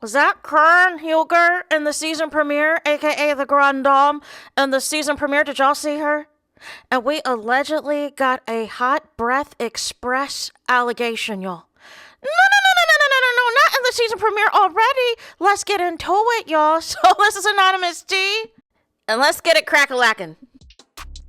Was that Kern Huger in the season premiere, aka the Grand Dame, in the season premiere? Did y'all see her? And we allegedly got a hot breath express allegation, y'all. No, not in the season premiere already. Let's get into it, y'all. So this is Anonymous D, and let's get it crack-a-lackin'.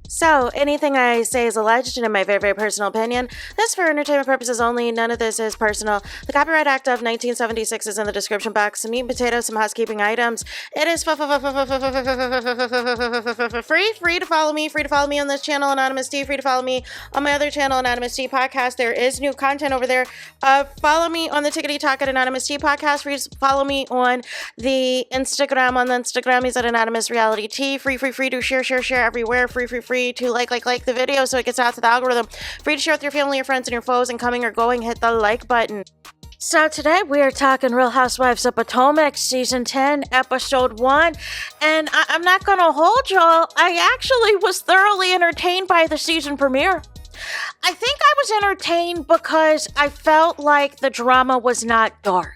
So, anything I say is alleged and in my very, very personal opinion. This is for entertainment purposes only. None of this is personal. The Copyright Act of 1976 is in the description box. Some meat and potatoes, some housekeeping items. It is free to follow me. Free to follow me on this channel, Anonymous D. Free to follow me on my other channel, Anonymous D Podcast. There is new content over there. Follow me on the Tickety Talk at Anonymous D Podcast. Free to follow me on the Instagram. On the Instagram, he's at AnonymousRealityT. Free to share everywhere. Free to like the video so it gets out to the algorithm. Free to share with your family, your friends, and your foes, and coming or going, hit the like button. So today we are talking Real Housewives of Potomac Season 10, Episode 1, and I'm not gonna hold y'all, I actually was thoroughly entertained by the season premiere. I think I was entertained because I felt like the drama was not dark.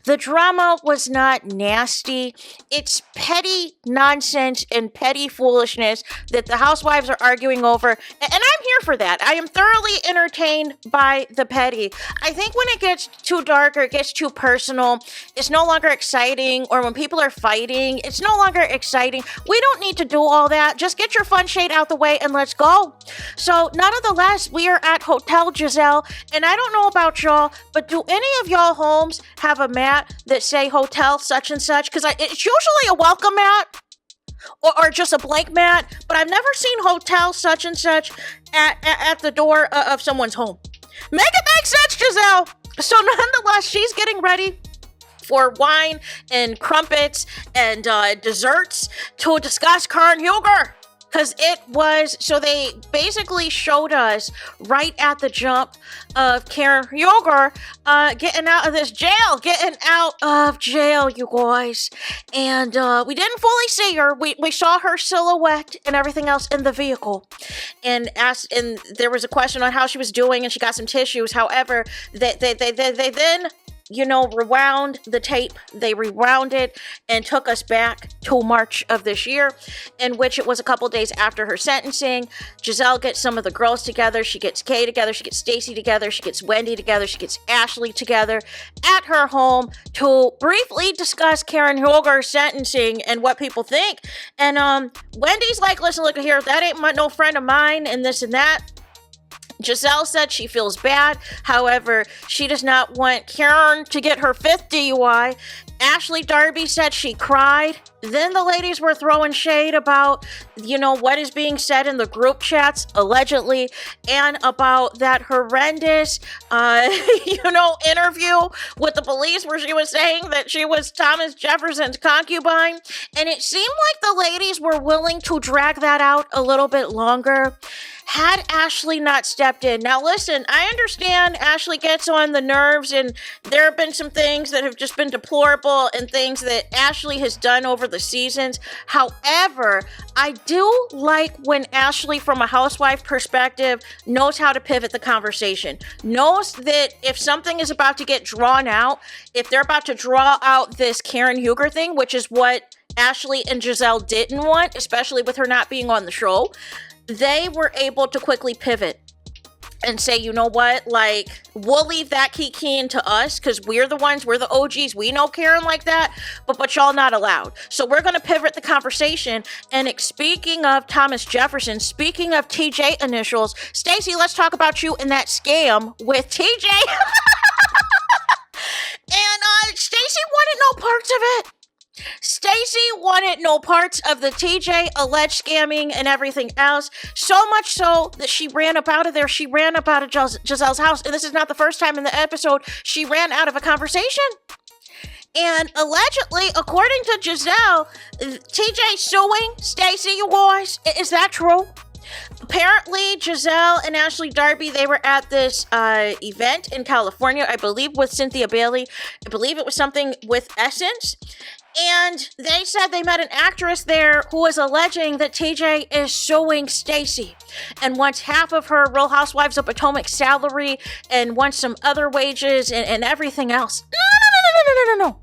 The drama was not nasty. It's petty nonsense and petty foolishness that the housewives are arguing over. And I'm here for that. I am thoroughly entertained by the petty. I think when it gets too dark or it gets too personal, it's no longer exciting. Or when people are fighting, it's no longer exciting. We don't need to do all that. Just get your fun shade out the way and let's go. So nonetheless, we are at Hotel Giselle. And I don't know about y'all, but do any of y'all homes have a mat that say hotel such and such? Because it's usually a welcome mat or just a blank mat, but I've never seen hotel such and such at the door of someone's home. Make it make sense, Giselle. So nonetheless, she's getting ready for wine and crumpets and desserts to discuss Kern Huger. Because so they basically showed us right at the jump of Kern Huger getting out of jail, you guys. And we didn't fully see her. We saw her silhouette and everything else in the vehicle. And there was a question on how she was doing, and she got some tissues. However, they then rewound the tape. They rewound it and took us back to March of this year, in which it was a couple days after her sentencing. Giselle gets some of the girls together. She gets Kay together. She gets Stacey together. She gets Wendy together. She gets Ashley together at her home to briefly discuss Kern Huger's sentencing and what people think. And Wendy's like, listen, look here, that ain't no friend of mine and this and that. Giselle said she feels bad. However, she does not want Karen to get her 5th DUI. Ashley Darby said she cried. Then the ladies were throwing shade about, what is being said in the group chats, allegedly, and about that horrendous, interview with the police where she was saying that she was Thomas Jefferson's concubine. And it seemed like the ladies were willing to drag that out a little bit longer had Ashley not stepped in. Now listen, I understand Ashley gets on the nerves, and there have been some things that have just been deplorable and things that Ashley has done over the seasons. However, I do like when Ashley, from a housewife perspective, knows how to pivot the conversation. Knows that if something is about to get drawn out, if they're about to draw out this Kern Huger thing, which is what Ashley and Giselle didn't want, especially with her not being on the show, they were able to quickly pivot and say, you know what, we'll leave that key to us because we're the OGs. We know Karen like that, but y'all not allowed. So we're going to pivot the conversation. And speaking of Thomas Jefferson, speaking of TJ initials, Stacey, let's talk about you and that scam with TJ. And Stacey wanted no parts of it. Stacey wanted no parts of the TJ alleged scamming and everything else, so much so that she ran up out of there. She ran up out of Giselle's house, and this is not the first time in the episode she ran out of a conversation. And allegedly, according to Giselle, TJ suing Stacey, you guys. Is that true? Apparently, Giselle and Ashley Darby, they were at this event in California, I believe with Cynthia Bailey. I believe it was something with Essence. And they said they met an actress there who was alleging that TJ is suing Stacey and wants half of her Real Housewives of Potomac salary and wants some other wages and everything else. No.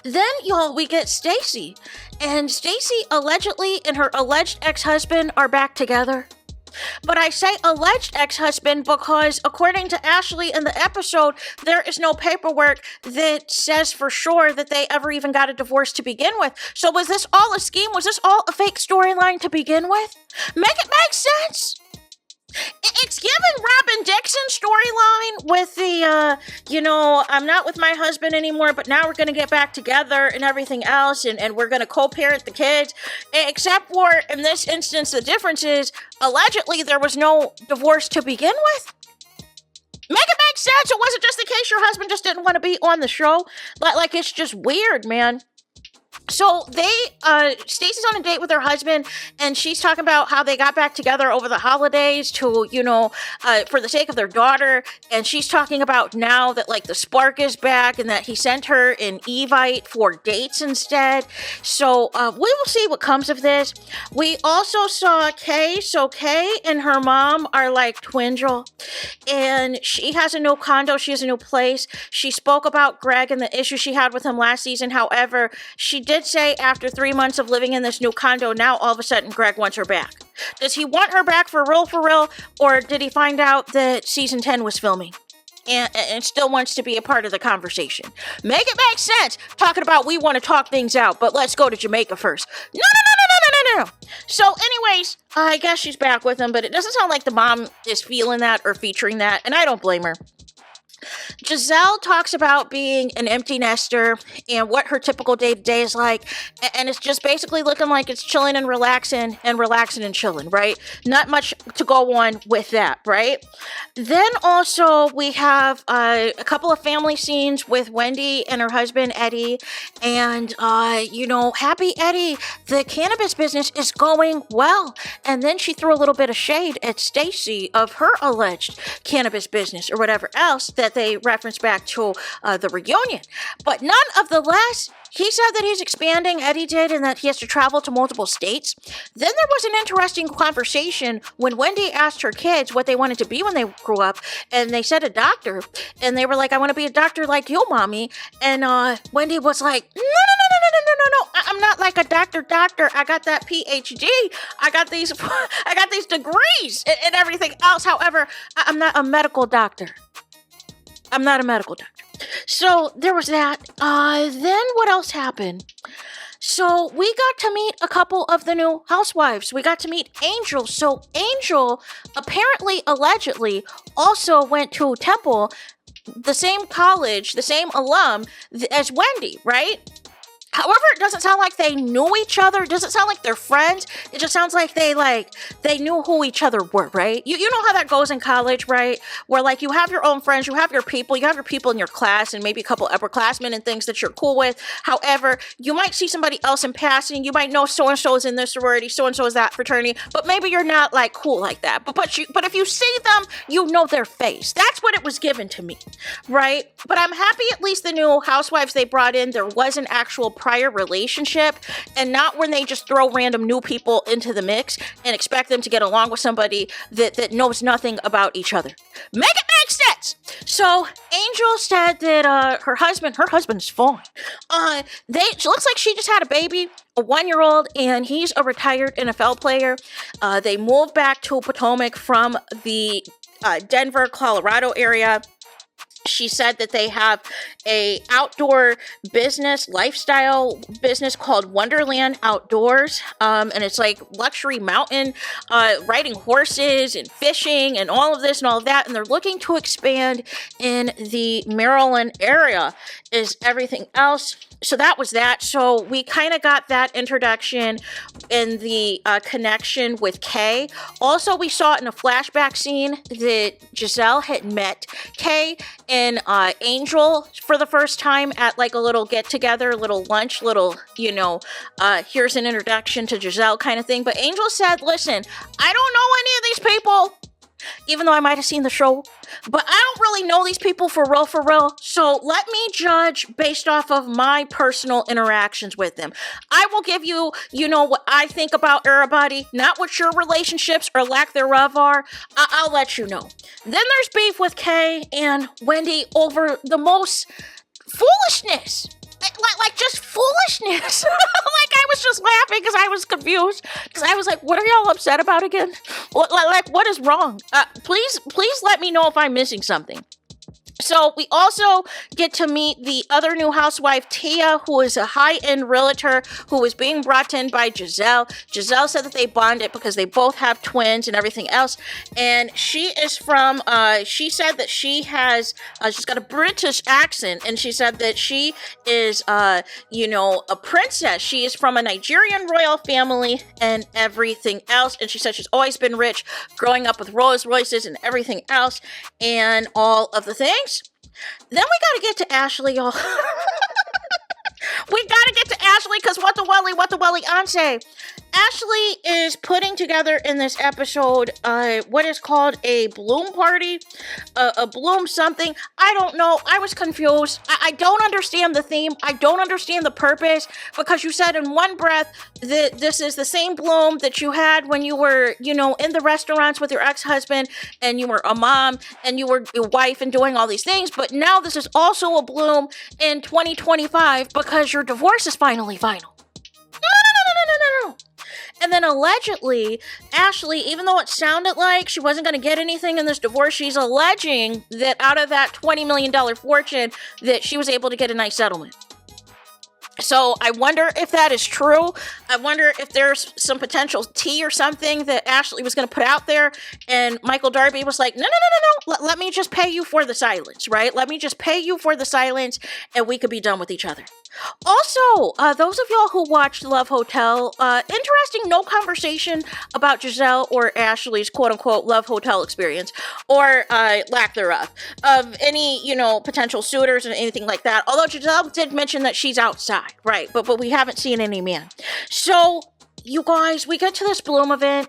Then, y'all, we get Stacey. And Stacey allegedly and her alleged ex-husband are back together. But I say alleged ex-husband because according to Ashley in the episode, there is no paperwork that says for sure that they ever even got a divorce to begin with. So was this all a scheme? Was this all a fake storyline to begin with? Make it make sense. It's giving Robin Dixon storyline with the, I'm not with my husband anymore, but now we're going to get back together and everything else, and we're going to co-parent the kids. Except for, in this instance, the difference is, allegedly, there was no divorce to begin with. Make it make sense. It wasn't just the case your husband just didn't want to be on the show. Like, it's just weird, man. So Stacey's on a date with her husband, and she's talking about how they got back together over the holidays to, for the sake of their daughter. And she's talking about now that, like, the spark is back and that he sent her an Evite for dates instead. So we will see what comes of this. We also saw Kay. So Kay and her mom are like twingel, and she has a new condo. She has a new place. She spoke about Greg and the issue she had with him last season. However, she did say after 3 months of living in this new condo, now all of a sudden Greg wants her back. Does he want her back for real, or did he find out that season 10 was filming and still wants to be a part of the conversation? Make it make sense. Talking about we want to talk things out, but let's go to Jamaica first. No. So anyways, I guess she's back with him, but it doesn't sound like the mom is feeling that or featuring that, and I don't blame her. Giselle talks about being an empty nester and what her typical day-to-day is like, and it's just basically looking like it's chilling and relaxing and chilling, right? Not much to go on with that, right? Then also we have a couple of family scenes with Wendy and her husband Eddie, and happy Eddie, the cannabis business is going well. And then she threw a little bit of shade at Stacey of her alleged cannabis business or whatever else that they reference back to the reunion. But none of the less, he said that he's expanding, Eddie did, and that he has to travel to multiple states. Then there was an interesting conversation when Wendy asked her kids what they wanted to be when they grew up, and they said a doctor, and they were like, I want to be a doctor like you, mommy. And Wendy was like, no, I'm not like a doctor. I got that PhD. I got these degrees and everything else. However, I'm not a medical doctor. I'm not a medical doctor. So there was that. Then what else happened? So we got to meet a couple of the new housewives. We got to meet Angel. So Angel apparently, allegedly, also went to Temple, the same college, the same alum as Wendy, right? However, it doesn't sound like they knew each other. It doesn't sound like they're friends. It just sounds like they knew who each other were, right? You know how that goes in college, right? Where like you have your own friends, you have your people in your class and maybe a couple upperclassmen and things that you're cool with. However, you might see somebody else in passing. You might know so-and-so is in this sorority, so-and-so is that fraternity, but maybe you're not like cool like that. But if you see them, you know their face. That's what it was given to me, right? But I'm happy at least the new housewives they brought in, there was an actual prior relationship, and not when they just throw random new people into the mix and expect them to get along with somebody that knows nothing about each other. Make it make sense. So Angel said that her husband's fine. It looks like she just had a baby, a 1-year-old, and he's a retired NFL player. They moved back to Potomac from the Denver, Colorado area. She said that they have a outdoor lifestyle business called Wonderland Outdoors. And it's like luxury mountain, riding horses and fishing and all of this and all of that. And they're looking to expand in the Maryland area is everything else. So that was that. So we kind of got that introduction in the connection with Kay. Also, we saw in a flashback scene that Giselle had met Kay and Angel for the first time at like a little get together, little lunch, here's an introduction to Giselle kind of thing. But Angel said, listen, I don't know any of these people, even though I might have seen the show, but I don't really know these people for real. So let me judge based off of my personal interactions with them. I will give you, what I think about everybody, not what your relationships or lack thereof are. I'll let you know. Then there's beef with Kay and Wendy over the most foolishness. like just foolishness. Like I was just laughing because I was confused. Because I was like, what are y'all upset about again? Like what is wrong? Please let me know if I'm missing something. So we also get to meet the other new housewife, Tia, who is a high-end realtor who is being brought in by Giselle. Giselle said that they bonded because they both have twins and everything else. And she is from, she said that she has, she's got a British accent. And she said that she is, a princess. She is from a Nigerian royal family and everything else. And she said she's always been rich, growing up with Rolls Royces and everything else and all of the things. Then we gotta get to Ashley, y'all. We gotta get to Ashley because what the welly on say. Ashley is putting together in this episode what is called a bloom party, a bloom something. I don't know. I was confused. I don't understand the theme. I don't understand the purpose because you said in one breath that this is the same bloom that you had when you were, in the restaurants with your ex-husband and you were a mom and you were your wife and doing all these things. But now this is also a bloom in 2025 because your divorce is finally final. No. And then allegedly, Ashley, even though it sounded like she wasn't going to get anything in this divorce, she's alleging that out of that $20 million fortune, that she was able to get a nice settlement. So I wonder if that is true. I wonder if there's some potential tea or something that Ashley was going to put out there. And Michael Darby was like, no. Let me just pay you for the silence, right? Let me just pay you for the silence and we could be done with each other. Also, those of y'all who watched Love Hotel, interesting, no conversation about Giselle or Ashley's quote-unquote Love Hotel experience, or lack thereof, of any, potential suitors or anything like that. Although Giselle did mention that she's outside, right? But we haven't seen any man. So, you guys, we get to this Bloom event,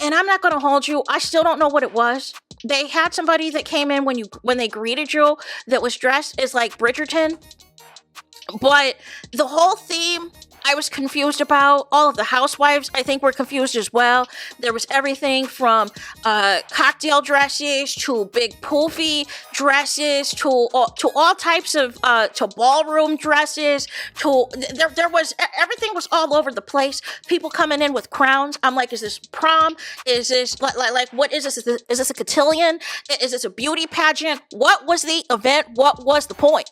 and I'm not going to hold you. I still don't know what it was. They had somebody that came in when they greeted you that was dressed as like Bridgerton. But the whole theme, I was confused about. All of the housewives, I think, were confused as well. There was everything from cocktail dresses to big poofy dresses to all types of to ballroom dresses. There was everything was all over the place. People coming in with crowns. I'm like, is this prom? Is this like what is this? Is this a cotillion? Is this a beauty pageant? What was the event? What was the point?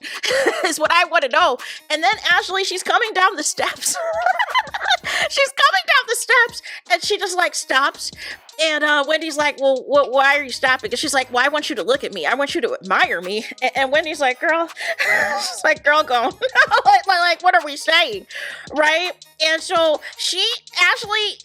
Is what I want to know. And then Ashley, she's coming down the steps. She's coming down the steps and she just like stops. And Wendy's like, well, why are you stopping? And she's like, well, I want you to look at me. I want you to admire me. And Wendy's like, girl, she's like, girl, go. like, what are we saying? Right? And so Ashley,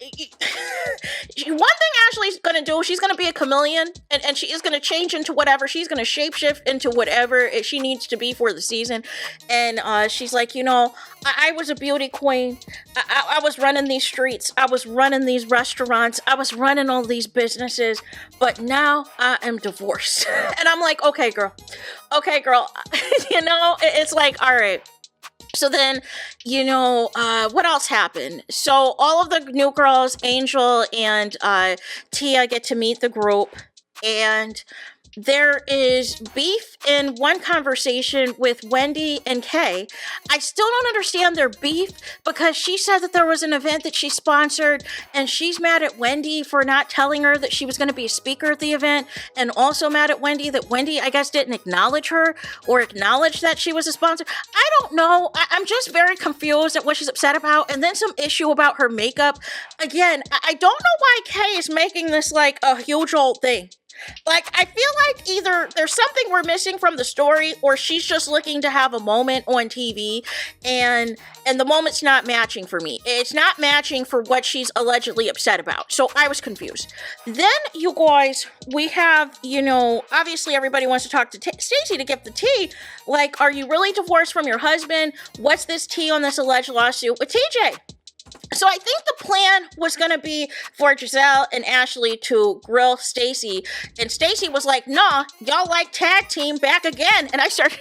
one thing Ashley's going to do, she's going to be a chameleon and she is going to change into whatever. She's going to shapeshift into whatever she needs to be for the season. And she's like, I was a beauty queen. I was running these streets. I was running these restaurants. I was running all these businesses, but now I am divorced. And I'm like, okay, girl. It's like, all right. So then, what else happened? So all of the new girls, Angel and Tia, get to meet the group, and there is beef in one conversation with Wendy and Kay. I still don't understand their beef because she said that there was an event that she sponsored and she's mad at Wendy for not telling her that she was going to be a speaker at the event, and also mad at Wendy that Wendy, I guess, didn't acknowledge her or acknowledge that she was a sponsor. I don't know. I'm just very confused at what she's upset about. And then some issue about her makeup. Again, I don't know why Kay is making this like a huge old thing. Like, I feel like either there's something we're missing from the story or she's just looking to have a moment on TV and the moment's not matching for me. It's not matching for what she's allegedly upset about. So I was confused. Then, you guys, we have, obviously everybody wants to talk to Stacey to get the tea. Like, are you really divorced from your husband? What's this tea on this alleged lawsuit with TJ? So I think the plan was going to be for Giselle and Ashley to grill Stacey. And Stacey was like, nah, y'all like tag team back again. And I started,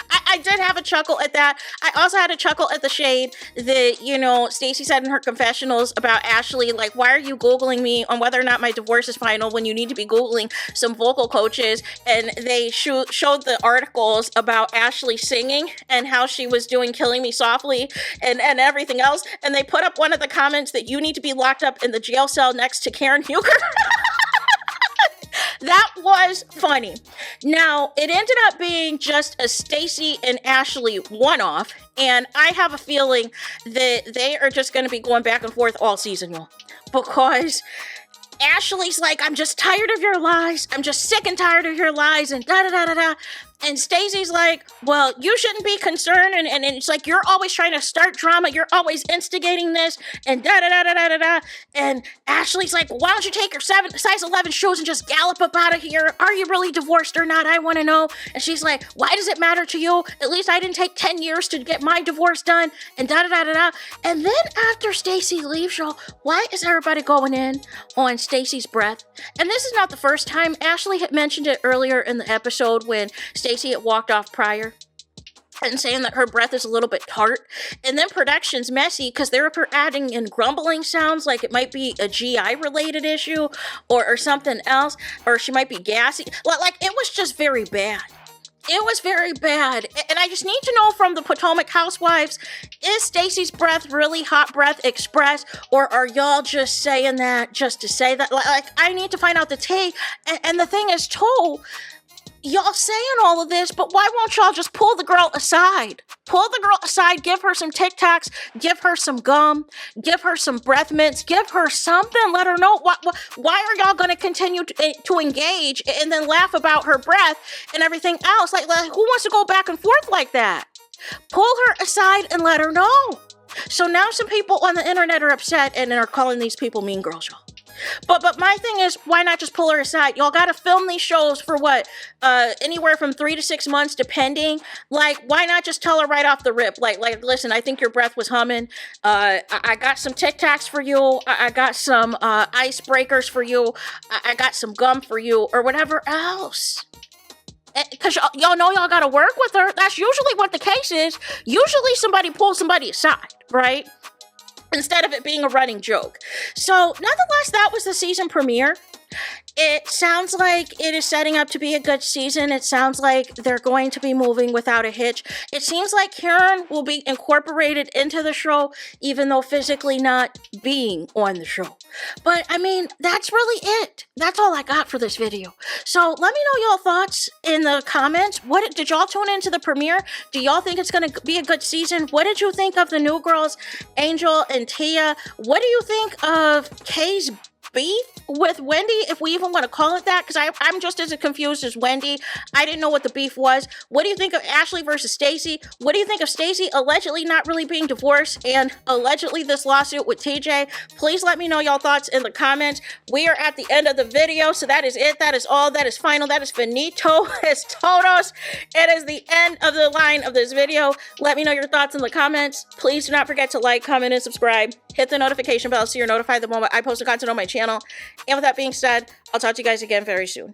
I did have a chuckle at that. I also had a chuckle at the shade that, you know, Stacey said in her confessionals about Ashley, like, why are you Googling me on whether or not my divorce is final when you need to be Googling some vocal coaches? And they showed the articles about Ashley singing and how she was doing Killing Me Softly and everything else. And they put up one of the comments that you need to be locked up in the jail cell next to Karen Huger. That was funny. Now, it ended up being just a Stacey and Ashley one-off, and I have a feeling that they are just going to be going back and forth all season long, because Ashley's like, I'm just tired of your lies. I'm just sick and tired of your lies, and da-da-da-da-da. And Stacey's like, well, you shouldn't be concerned. And it's like, you're always trying to start drama. You're always instigating this and da-da-da-da-da-da-da. And Ashley's like, why don't you take your size 11 shoes and just gallop up out of here? Are you really divorced or not? I want to know. And she's like, why does it matter to you? At least I didn't take 10 years to get my divorce done and da-da-da-da-da. And then after Stacey leaves, y'all, why is everybody going in on Stacey's breath? And this is not the first time. Ashley had mentioned it earlier in the episode when Stacey had walked off prior and saying that her breath is a little bit tart. And then production's messy because they're adding in grumbling sounds, like it might be a GI related issue or something else, or she might be gassy. Like, it was just very bad. It was very bad. And I just need to know from the Potomac housewives, is Stacey's breath really hot breath express, or are y'all just saying that just to say that? Like, I need to find out the tea. And the thing is, too, y'all saying all of this, but why won't y'all just pull the girl aside? Pull the girl aside, give her some Tic Tacs, give her some gum, give her some breath mints, give her something, let her know why are y'all going to continue to engage and then laugh about her breath and everything else? Like, who wants to go back and forth like that? Pull her aside and let her know. So now some people on the internet are upset and are calling these people mean girls, y'all. But my thing is, why not just pull her aside? Y'all got to film these shows for what? Anywhere from 3 to 6 months, depending. Like, why not just tell her right off the rip? Like, listen, I think your breath was humming. I got some Tic Tacs for you. I got some icebreakers for you. I got some gum for you, or whatever else. Because y'all know y'all got to work with her. That's usually what the case is. Usually somebody pulls somebody aside, right? Instead of it being a running joke. So, nonetheless, that was the season premiere. It sounds like it is setting up to be a good season. It sounds like they're going to be moving without a hitch. It seems like Karen will be incorporated into the show, even though physically not being on the show. But, I mean, that's really it. That's all I got for this video. So, let me know y'all thoughts in the comments. What did y'all tune into the premiere? Do y'all think it's going to be a good season? What did you think of the new girls, Angel and Tia? What do you think of Kay's beef with Wendy, if we even want to call it that, because I'm just as confused as Wendy. I didn't know what the beef was. What do you think of Ashley versus Stacey? What do you think of Stacey allegedly not really being divorced and allegedly this lawsuit with TJ? Please let me know y'all thoughts in the comments. We are at the end of the video, so that is it. That is all. That is final. That is finito. Es todos. It is the end of the line of this video. Let me know your thoughts in the comments. Please do not forget to like, comment, and subscribe. Hit the notification bell so you're notified the moment I post content on my channel. And with that being said, I'll talk to you guys again very soon.